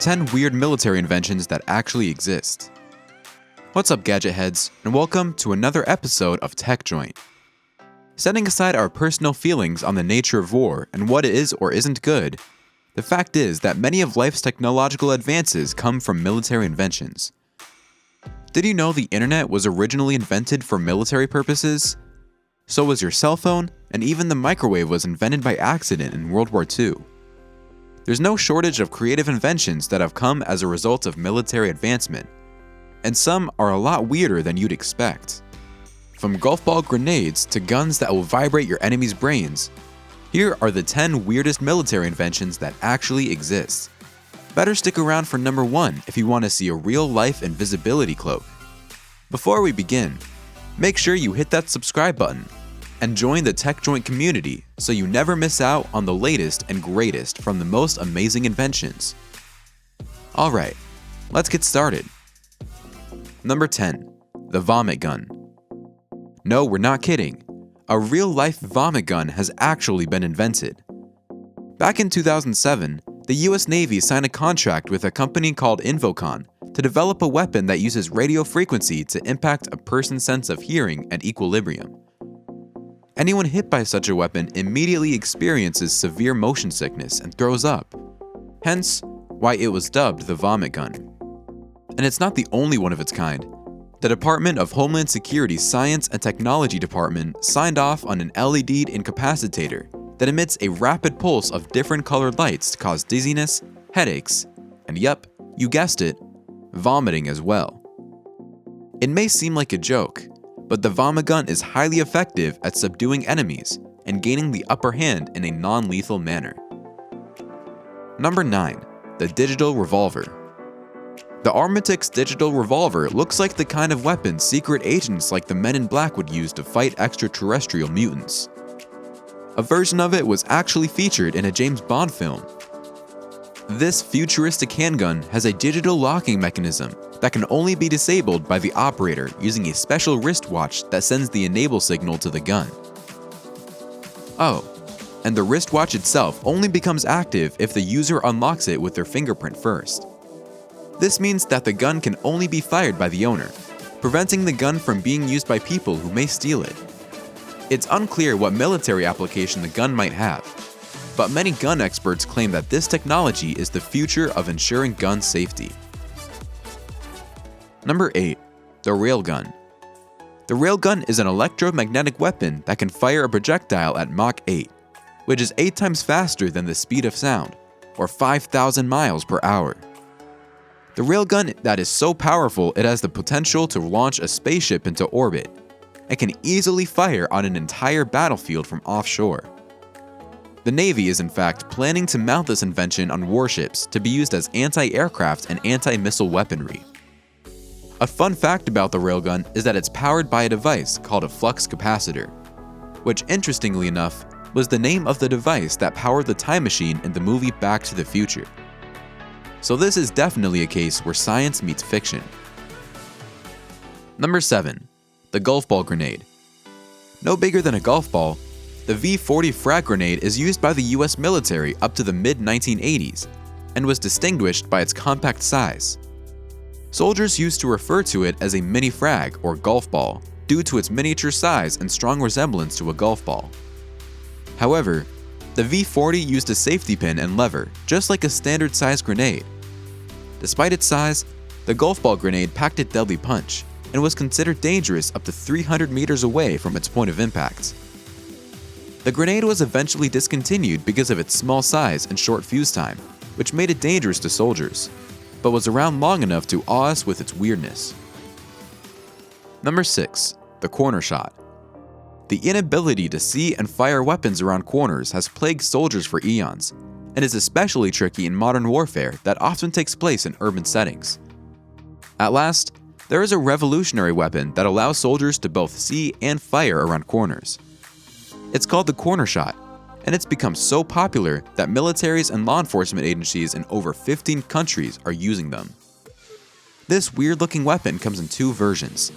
10 weird military inventions that actually exist. What's up, gadget heads, and welcome to another episode of TechJoint. Setting aside our personal feelings on the nature of war and what it is or isn't good, the fact is that many of life's technological advances come from military inventions. Did you know the internet was originally invented for military purposes? So was your cell phone, and even the microwave was invented by accident in World War II. There's no shortage of creative inventions that have come as a result of military advancement, and some are a lot weirder than you'd expect. From golf ball grenades to guns that will vibrate your enemy's brains, here are the 10 weirdest military inventions that actually exist. Better stick around for number 1 if you want to see a real-life invisibility cloak. Before we begin, make sure you hit that subscribe button and join the TechJoint community so you never miss out on the latest and greatest from the most amazing inventions. Alright, let's get started. Number 10. The vomit gun. No, we're not kidding. A real-life vomit gun has actually been invented. Back in 2007, the US Navy signed a contract with a company called Inventions to develop a weapon that uses radio frequency to impact a person's sense of hearing and equilibrium. Anyone hit by such a weapon immediately experiences severe motion sickness and throws up, hence why it was dubbed the vomit gun. And it's not the only one of its kind. The Department of Homeland Security's Science and Technology Department signed off on an LED incapacitator that emits a rapid pulse of different colored lights to cause dizziness, headaches, and yep, you guessed it, vomiting as well. It may seem like a joke, but the vomit gun is highly effective at subduing enemies and gaining the upper hand in a non-lethal manner. Number 9. The digital revolver. The Armatics digital revolver looks like the kind of weapon secret agents like the Men in Black would use to fight extraterrestrial mutants. A version of it was actually featured in a James Bond film. This futuristic handgun has a digital locking mechanism that can only be disabled by the operator using a special wristwatch that sends the enable signal to the gun. Oh, and the wristwatch itself only becomes active if the user unlocks it with their fingerprint first. This means that the gun can only be fired by the owner, preventing the gun from being used by people who may steal it. It's unclear what military application the gun might have, but many gun experts claim that this technology is the future of ensuring gun safety. Number 8. The RAILGUN. The RAILGUN is an electromagnetic weapon that can fire a projectile at Mach 8, which is 8 times faster than the speed of sound, or 5,000 miles per hour. The railgun that is so powerful it has the potential to launch a spaceship into orbit and can easily fire on an entire battlefield from offshore. The Navy is in fact planning to mount this invention on warships to be used as anti-aircraft and anti-missile weaponry. A fun fact about the railgun is that it's powered by a device called a flux capacitor, which interestingly enough was the name of the device that powered the time machine in the movie Back to the Future. So this is definitely a case where science meets fiction. Number 7. The golf ball grenade. No bigger than a golf ball, the V-40 frag grenade is used by the US military up to the mid-1980s and was distinguished by its compact size. Soldiers used to refer to it as a mini frag or golf ball due to its miniature size and strong resemblance to a golf ball. However, the V-40 used a safety pin and lever, just like a standard-sized grenade. Despite its size, the golf ball grenade packed a deadly punch and was considered dangerous up to 300 meters away from its point of impact. The grenade was eventually discontinued because of its small size and short fuse time, which made it dangerous to soldiers, but was around long enough to awe us with its weirdness. Number 6. The CORNERSHOT. The inability to see and fire weapons around corners has plagued soldiers for eons, and is especially tricky in modern warfare that often takes place in urban settings. At last, there is a revolutionary weapon that allows soldiers to both see and fire around corners. It's called the CORNERSHOT, and it's become so popular that militaries and law enforcement agencies in over 15 countries are using them. This weird-looking weapon comes in 2 versions: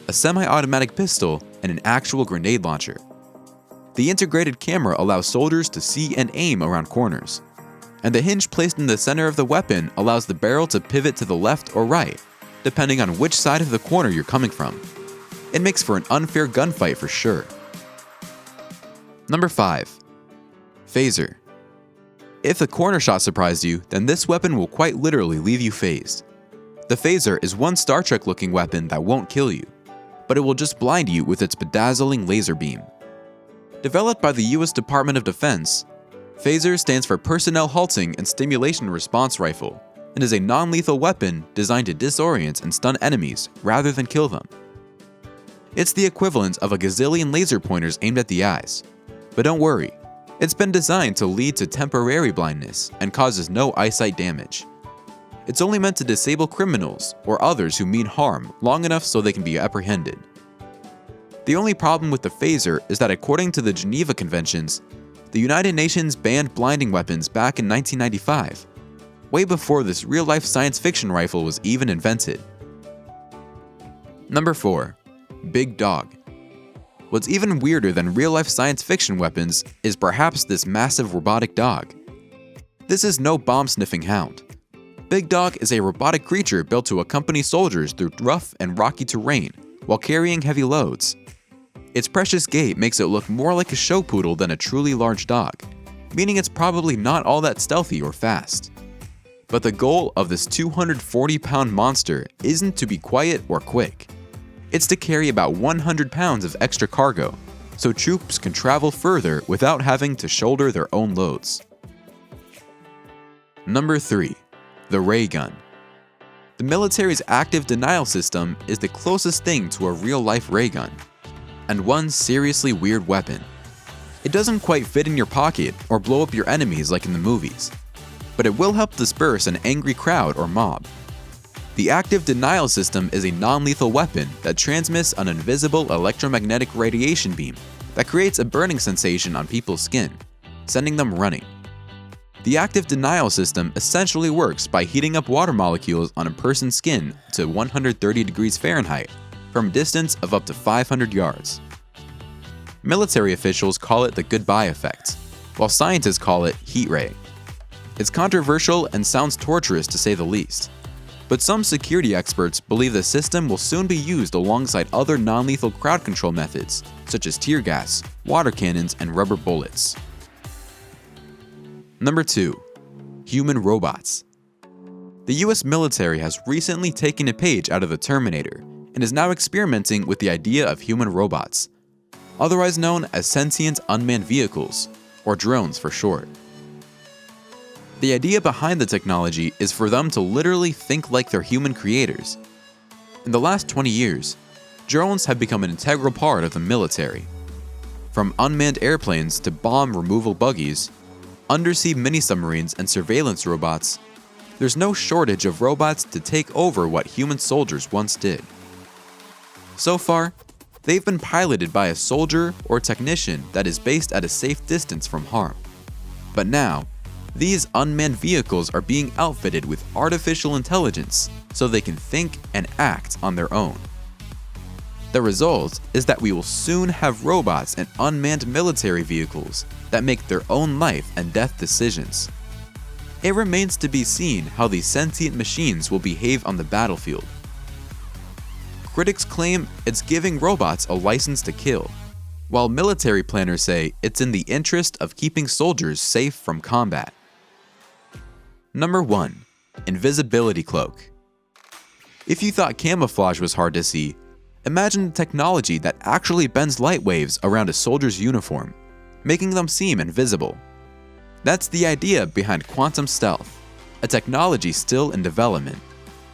a semi-automatic pistol and an actual grenade launcher. The integrated camera allows soldiers to see and aim around corners. and the hinge placed in the center of the weapon allows the barrel to pivot to the left or right, depending on which side of the corner you're coming from. It makes for an unfair gunfight for sure. Number 5. PHASR. If the CORNERSHOT surprised you, then this weapon will quite literally leave you phased. The PHASR is one Star Trek-looking weapon that won't kill you, but it will just blind you with its bedazzling laser beam. Developed by the US Department of Defense, PHASR stands for Personnel Halting and Stimulation Response Rifle and is a non-lethal weapon designed to disorient and stun enemies rather than kill them. It's the equivalent of a gazillion laser pointers aimed at the eyes. But don't worry, it's been designed to lead to temporary blindness and causes no eyesight damage. It's only meant to disable criminals or others who mean harm long enough so they can be apprehended. The only problem with the PHASR is that according to the Geneva Conventions, the United Nations banned blinding weapons back in 1995, way before this real-life science fiction rifle was even invented. Number 4. Big Dog. What's even weirder than real-life science fiction weapons is perhaps this massive robotic dog. This is no bomb-sniffing hound. Big Dog is a robotic creature built to accompany soldiers through rough and rocky terrain while carrying heavy loads. Its precious gait makes it look more like a show poodle than a truly large dog, meaning it's probably not all that stealthy or fast. But the goal of this 240-pound monster isn't to be quiet or quick. It's to carry about 100 pounds of extra cargo, so troops can travel further without having to shoulder their own loads. Number 3. The RAYGUN. The military's active denial system is the closest thing to a real-life ray gun, and one seriously weird weapon. It doesn't quite fit in your pocket or blow up your enemies like in the movies, but it will help disperse an angry crowd or mob. The active denial system is a non-lethal weapon that transmits an invisible electromagnetic radiation beam that creates a burning sensation on people's skin, sending them running. The active denial system essentially works by heating up water molecules on a person's skin to 130 degrees Fahrenheit from a distance of up to 500 yards. Military officials call it the goodbye effect, while scientists call it heat ray. It's controversial and sounds torturous to say the least. But some security experts believe the system will soon be used alongside other non-lethal crowd control methods, such as tear gas, water cannons, and rubber bullets. Number 2. Human robots. The US military has recently taken a page out of the Terminator and is now experimenting with the idea of human robots, otherwise known as sentient unmanned vehicles, or drones for short. The idea behind the technology is for them to literally think like they're human creators. In the last 20 years, drones have become an integral part of the military. From unmanned airplanes to bomb removal buggies, undersea mini-submarines and surveillance robots, there's no shortage of robots to take over what human soldiers once did. So far, they've been piloted by a soldier or technician that is based at a safe distance from harm. But now, these unmanned vehicles are being outfitted with artificial intelligence so they can think and act on their own. The result is that we will soon have robots and unmanned military vehicles that make their own life and death decisions. It remains to be seen how these sentient machines will behave on the battlefield. Critics claim it's giving robots a license to kill, while military planners say it's in the interest of keeping soldiers safe from combat. Number 1. Invisibility Cloak. If you thought camouflage was hard to see, imagine technology that actually bends light waves around a soldier's uniform, making them seem invisible. That's the idea behind quantum stealth, a technology still in development.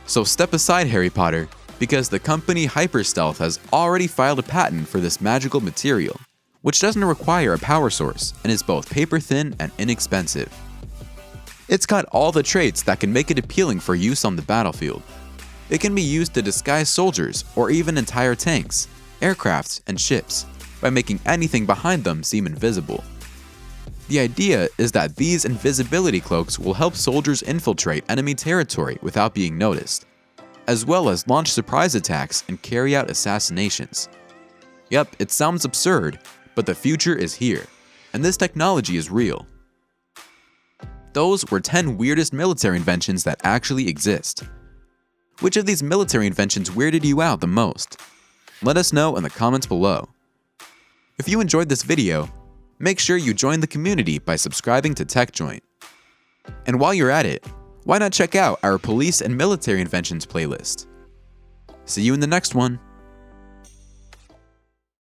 So step aside, Harry Potter, because the company Hyperstealth has already filed a patent for this magical material, which doesn't require a power source and is both paper-thin and inexpensive. It's got all the traits that can make it appealing for use on the battlefield. It can be used to disguise soldiers or even entire tanks, aircrafts, and ships by making anything behind them seem invisible. The idea is that these invisibility cloaks will help soldiers infiltrate enemy territory without being noticed, as well as launch surprise attacks and carry out assassinations. Yep, it sounds absurd, but the future is here, and this technology is real. Those were 10 weirdest military inventions that actually exist. Which of these military inventions weirded you out the most? Let us know in the comments below. If you enjoyed this video, make sure you join the community by subscribing to TechJoint. And while you're at it, why not check out our police and military inventions playlist? See you in the next one.